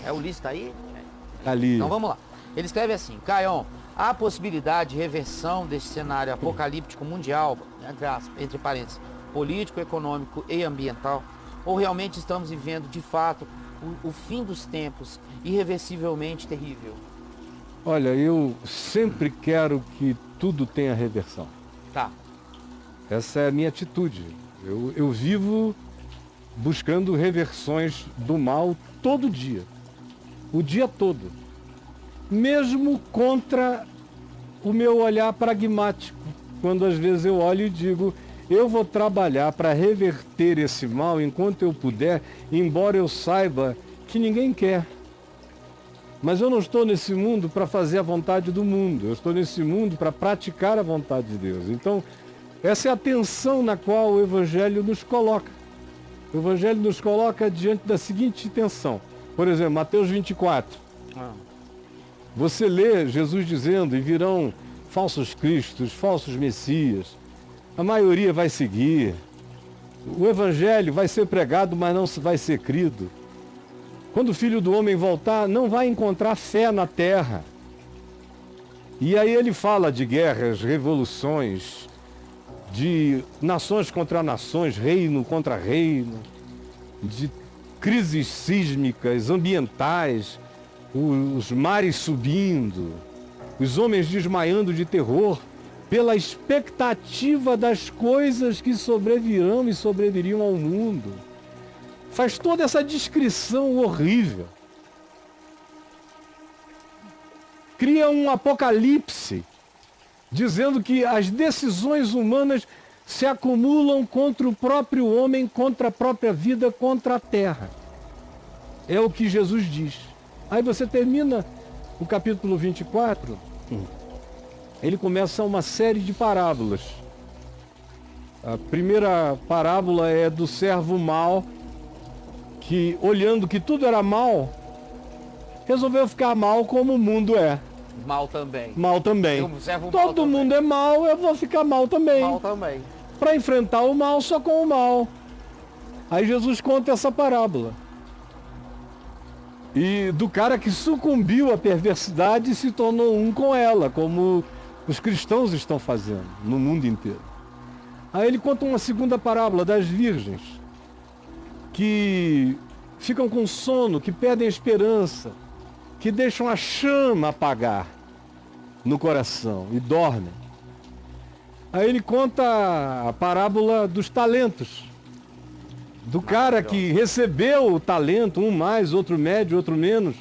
É, Ulisses tá aí? Ali. Então vamos lá. Ele escreve assim: Caion, há possibilidade de reversão desse cenário apocalíptico mundial, entre parênteses, político, econômico e ambiental? Ou realmente estamos vivendo, de fato, o fim dos tempos, irreversivelmente terrível? Olha, eu sempre quero que tudo tenha reversão. Tá. Essa é a minha atitude. Eu vivo buscando reversões do mal todo dia. O dia todo. Mesmo contra o meu olhar pragmático. Quando às vezes eu olho e digo, eu vou trabalhar para reverter esse mal enquanto eu puder, embora eu saiba que ninguém quer. Mas eu não estou nesse mundo para fazer a vontade do mundo. Eu estou nesse mundo para praticar a vontade de Deus. Então, essa é a tensão na qual o Evangelho nos coloca. O Evangelho nos coloca diante da seguinte tensão. Por exemplo, Mateus 24. Você lê Jesus dizendo, e virão falsos cristos, falsos messias. A maioria vai seguir. O Evangelho vai ser pregado, mas não vai ser crido. Quando o Filho do Homem voltar, não vai encontrar fé na terra. E aí ele fala de guerras, revoluções, de nações contra nações, reino contra reino, de crises sísmicas, ambientais, os mares subindo, os homens desmaiando de terror, pela expectativa das coisas que sobrevirão e sobreviriam ao mundo. Faz toda essa descrição horrível. Cria um apocalipse, dizendo que as decisões humanas se acumulam contra o próprio homem, contra a própria vida, contra a terra. É o que Jesus diz. Aí você termina o capítulo 24, ele começa uma série de parábolas. A primeira parábola é do servo mau, que olhando que tudo era mal, resolveu ficar mal como o mundo é. Mal também. Mal também. Todo mundo é mal, eu vou ficar mal também. Mal também. Para enfrentar o mal só com o mal. Aí Jesus conta essa parábola. E do cara que sucumbiu à perversidade e se tornou um com ela, como os cristãos estão fazendo no mundo inteiro. Aí ele conta uma segunda parábola das virgens, que ficam com sono, que perdem a esperança, que deixam a chama apagar no coração e dormem. Aí ele conta a parábola dos talentos, do cara que recebeu o talento, um mais, outro médio, outro menos,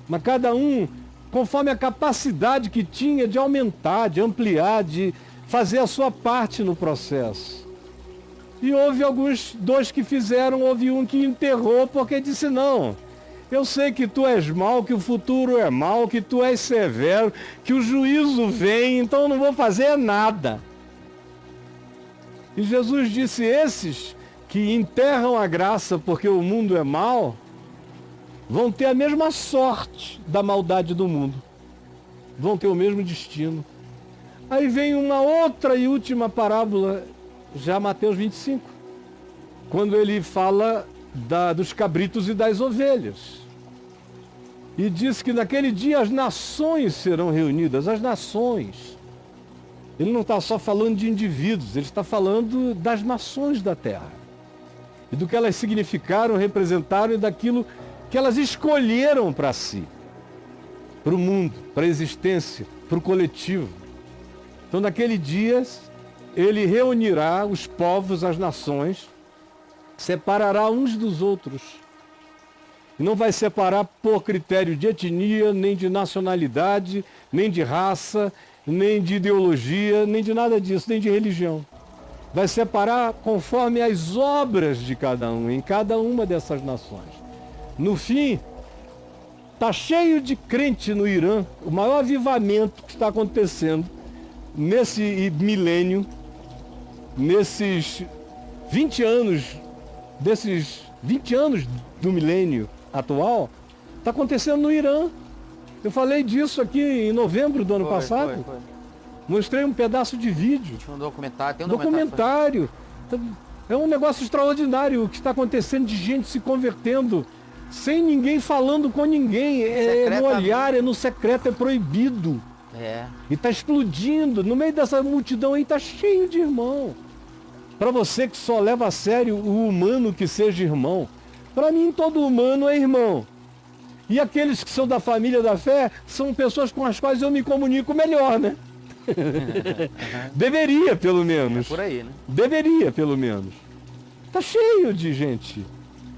mas cada um conforme a capacidade que tinha de aumentar, de ampliar, de fazer a sua parte no processo. E houve dois que fizeram, houve um que enterrou porque disse, não, eu sei que tu és mau, que o futuro é mau, que tu és severo, que o juízo vem, então eu não vou fazer nada. E Jesus disse, esses que enterram a graça porque o mundo é mau, vão ter a mesma sorte da maldade do mundo. Vão ter o mesmo destino. Aí vem uma outra e última parábola, já Mateus 25, quando ele fala dos cabritos e das ovelhas. E diz que naquele dia as nações serão reunidas, as nações. Ele não está só falando de indivíduos, ele está falando das nações da terra. E do que elas significaram, representaram e daquilo que elas escolheram para si. Para o mundo, para a existência, para o coletivo. Então naquele dia, ele reunirá os povos, as nações, separará uns dos outros. E não vai separar por critério de etnia, nem de nacionalidade, nem de raça, nem de ideologia, nem de nada disso, nem de religião. Vai separar conforme as obras de cada um, em cada uma dessas nações. No fim, está cheio de crente no Irã, o maior avivamento que está acontecendo nesse milênio, nesses 20 anos, desses 20 anos do milênio atual, está acontecendo no Irã. Eu falei disso aqui em novembro do ano passado. Foi. Mostrei um pedaço de vídeo. Tinha um documentário, tem um documentário. É um negócio extraordinário o que está acontecendo de gente se convertendo sem ninguém falando com ninguém. É no olhar, é no secreto, é proibido. É. E está explodindo. No meio dessa multidão aí está cheio de irmão. Para você que só leva a sério o humano que seja irmão. Para mim, todo humano é irmão. E aqueles que são da família da fé são pessoas com as quais eu me comunico melhor, né? Deveria, pelo menos. É por aí, né? Deveria, pelo menos. Está cheio de gente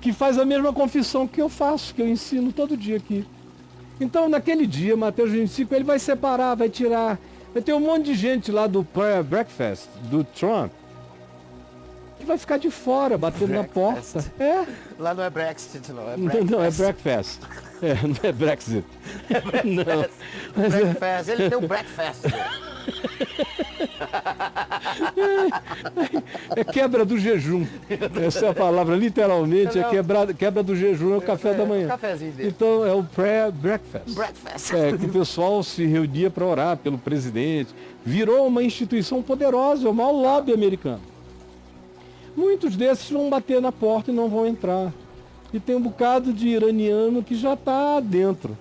que faz a mesma confissão que eu faço, que eu ensino todo dia aqui. Então, naquele dia, Mateus 25, ele vai separar, vai tirar. Vai ter um monte de gente lá do prayer breakfast, do Trump, que vai ficar de fora, batendo na porta. É. Lá não é Brexit, não. É Não, é breakfast. Não é Brexit. É breakfast. Não. Breakfast. Ele tem um breakfast. É quebra do jejum. Essa é a palavra, literalmente, é quebra do jejum, é o café da manhã. O cafezinho dele. Então é o breakfast. Breakfast. Que o pessoal se reunia para orar pelo presidente. Virou uma instituição poderosa, é o maior lobby americano. Muitos desses vão bater na porta e não vão entrar. E tem um bocado de iraniano que já está dentro.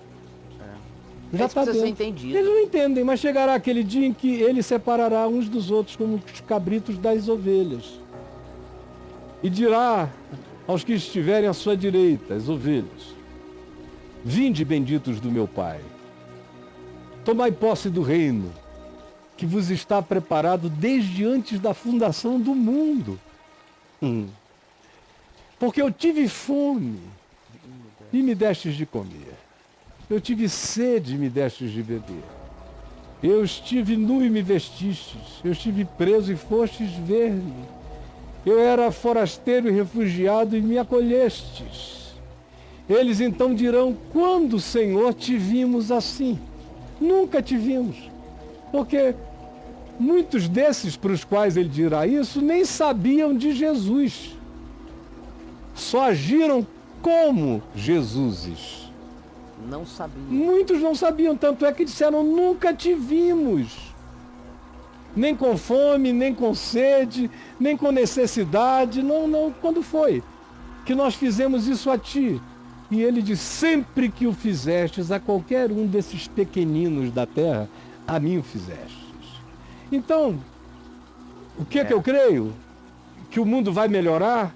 Já está dentro. Ser entendido. Eles não entendem, mas chegará aquele dia em que ele separará uns dos outros como os cabritos das ovelhas. E dirá aos que estiverem à sua direita, as ovelhas: vinde, benditos do meu Pai, tomai posse do reino que vos está preparado desde antes da fundação do mundo. Porque eu tive fome e me destes de comer. Eu tive sede e me destes de beber. Eu estive nu e me vestistes. Eu estive preso e fostes ver-me. Eu era forasteiro e refugiado e me acolhestes. Eles então dirão: quando, Senhor, te vimos assim? Nunca te vimos. Porque muitos desses para os quais ele dirá isso nem sabiam de Jesus. Só agiram como Jesuses. Não sabia. Muitos não sabiam, tanto é que disseram: nunca te vimos. Nem com fome, nem com sede, nem com necessidade. Não, quando foi que nós fizemos isso a ti? E ele diz: sempre que o fizestes a qualquer um desses pequeninos da terra, a mim o fizestes. Então, o que eu creio? Que o mundo vai melhorar?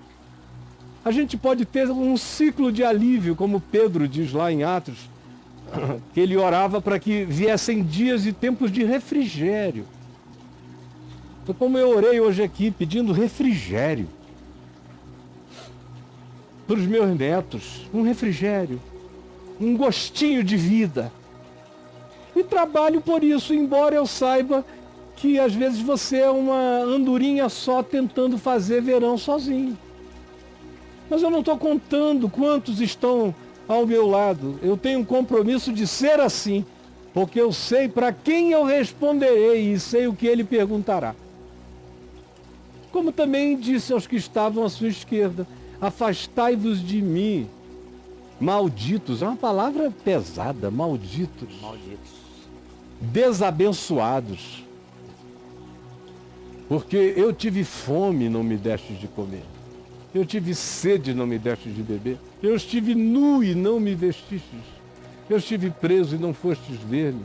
A gente pode ter um ciclo de alívio, como Pedro diz lá em Atos, que ele orava para que viessem dias e tempos de refrigério. Foi como eu orei hoje aqui, pedindo refrigério para os meus netos, um refrigério, um gostinho de vida. E trabalho por isso, embora eu saiba que às vezes você é uma andorinha só tentando fazer verão sozinho. Mas eu não estou contando quantos estão ao meu lado. Eu tenho um compromisso de ser assim, porque eu sei para quem eu responderei e sei o que ele perguntará. Como também disse aos que estavam à sua esquerda: afastai-vos de mim, malditos. É uma palavra pesada, malditos. Malditos. Desabençoados. Porque eu tive fome e não me destes de comer. Eu tive sede e não me destes de beber. Eu estive nu e não me vestistes. Eu estive preso e não fostes ver-me.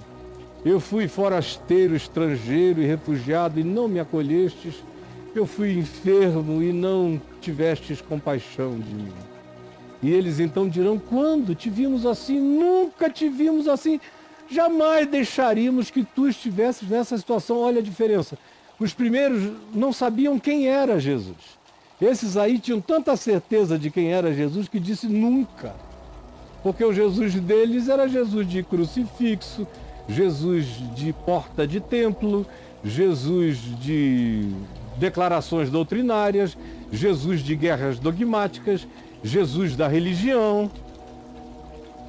Eu fui forasteiro, estrangeiro e refugiado e não me acolhestes. Eu fui enfermo e não tivestes compaixão de mim. E eles então dirão: quando te vimos assim? Nunca te vimos assim. Jamais deixaríamos que tu estivesses nessa situação. Olha a diferença. Os primeiros não sabiam quem era Jesus. Esses aí tinham tanta certeza de quem era Jesus que disse nunca. Porque o Jesus deles era Jesus de crucifixo, Jesus de porta de templo, Jesus de declarações doutrinárias, Jesus de guerras dogmáticas, Jesus da religião.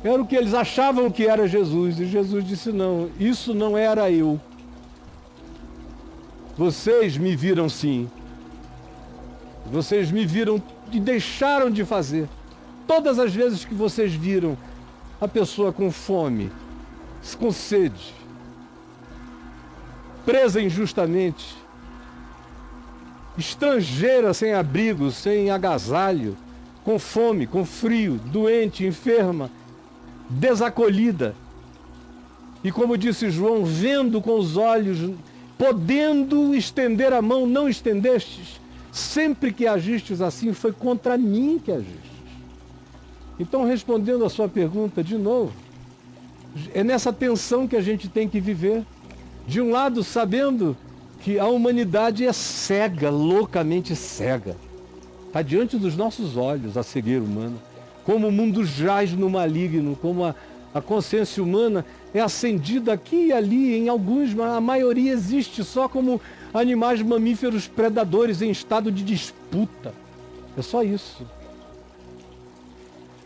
Era o que eles achavam que era Jesus. E Jesus disse: não, isso não era eu. Vocês me viram sim. Vocês me viram e deixaram de fazer. Todas as vezes que vocês viram a pessoa com fome, com sede, presa injustamente, estrangeira sem abrigo, sem agasalho, com fome, com frio, doente, enferma, desacolhida. E como disse João, vendo com os olhos, podendo estender a mão, não estendestes. Sempre que agistes assim, foi contra mim que agistes. Então, respondendo a sua pergunta de novo, é nessa tensão que a gente tem que viver. De um lado, sabendo que a humanidade é cega, loucamente cega. Está diante dos nossos olhos a cegueira humana. Como o mundo jaz no maligno, como a consciência humana é acendida aqui e ali, em alguns, a maioria existe só como animais mamíferos predadores em estado de disputa. É só isso.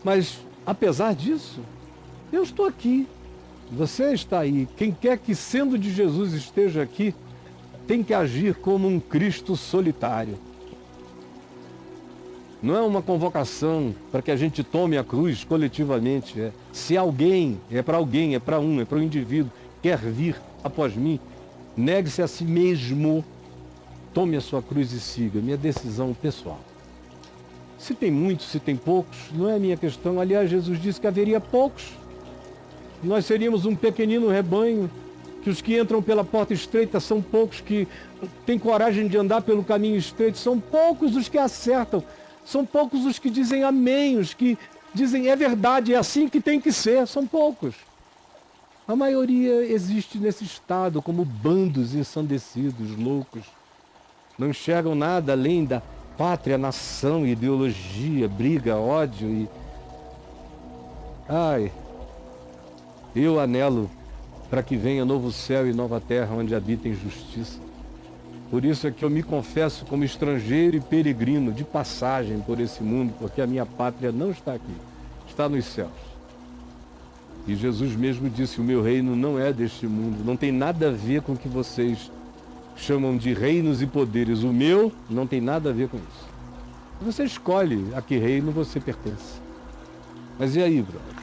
Mas, apesar disso, eu estou aqui. Você está aí. Quem quer que, sendo de Jesus, esteja aqui, tem que agir como um Cristo solitário. Não é uma convocação para que a gente tome a cruz coletivamente. Se alguém, é para alguém, é para um indivíduo, quer vir após mim, negue-se a si mesmo, tome a sua cruz e siga. Minha decisão pessoal. Se tem muitos, se tem poucos, não é a minha questão. Aliás, Jesus disse que haveria poucos. Nós seríamos um pequenino rebanho, que os que entram pela porta estreita são poucos, que têm coragem de andar pelo caminho estreito, são poucos os que acertam, são poucos os que dizem amém, os que dizem é verdade, é assim que tem que ser, são poucos. A maioria existe nesse estado como bandos ensandecidos, loucos. Não enxergam nada além da pátria, nação, ideologia, briga, ódio e... Ai, eu anelo para que venha novo céu e nova terra onde habita em justiça. Por isso é que eu me confesso como estrangeiro e peregrino de passagem por esse mundo, porque a minha pátria não está aqui, está nos céus. E Jesus mesmo disse, o meu reino não é deste mundo, não tem nada a ver com o que vocês chamam de reinos e poderes. O meu não tem nada a ver com isso. Você escolhe a que reino você pertence. Mas e aí, brother?